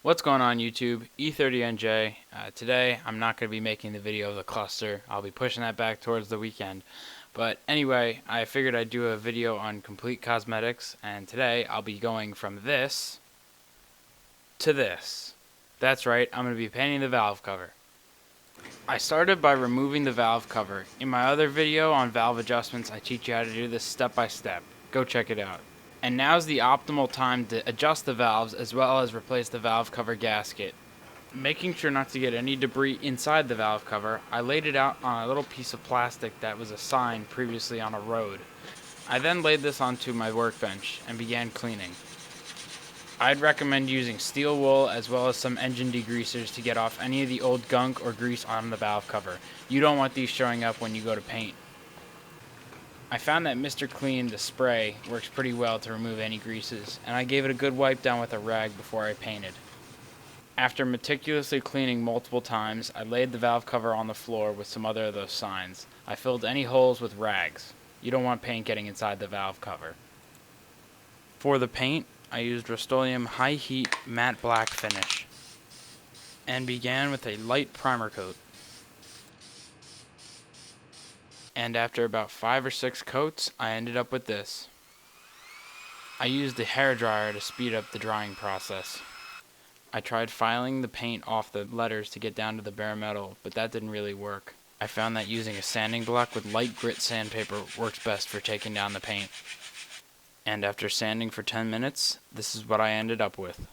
What's going on YouTube? E30NJ. Today I'm not going to be making the video of the cluster. I'll be pushing that back towards the weekend. But anyway, I figured I'd do a video on complete cosmetics, and today I'll be going from this to this. That's right, I'm going to be painting the valve cover. I started by removing the valve cover. In my other video on valve adjustments, I teach you how to do this step by step. Go check it out. And now's the optimal time to adjust the valves as well as replace the valve cover gasket. Making sure not to get any debris inside the valve cover, I laid it out on a little piece of plastic that was a sign previously on a road. I then laid this onto my workbench and began cleaning. I'd recommend using steel wool as well as some engine degreasers to get off any of the old gunk or grease on the valve cover. You don't want these showing up when you go to paint. I found that Mr. Clean, the spray, works pretty well to remove any greases, and I gave it a good wipe down with a rag before I painted. After meticulously cleaning multiple times, I laid the valve cover on the floor with some other of those signs. I filled any holes with rags. You don't want paint getting inside the valve cover. For the paint, I used Rust-Oleum High Heat Matte Black Finish and began with a light primer coat. And after about 5 or 6 coats, I ended up with this. I used a hairdryer to speed up the drying process. I tried filing the paint off the letters to get down to the bare metal, but that didn't really work. I found that using a sanding block with light grit sandpaper works best for taking down the paint. And after sanding for 10 minutes, this is what I ended up with.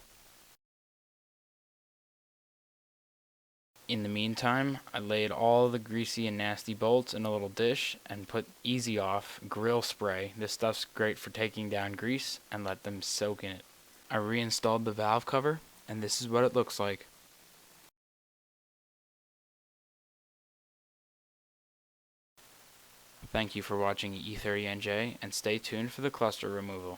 In the meantime, I laid all the greasy and nasty bolts in a little dish and put Easy Off grill spray. This stuff's great for taking down grease, and let them soak in it. I reinstalled the valve cover, and this is what it looks like. Thank you for watching E30NJ, and stay tuned for the cluster removal.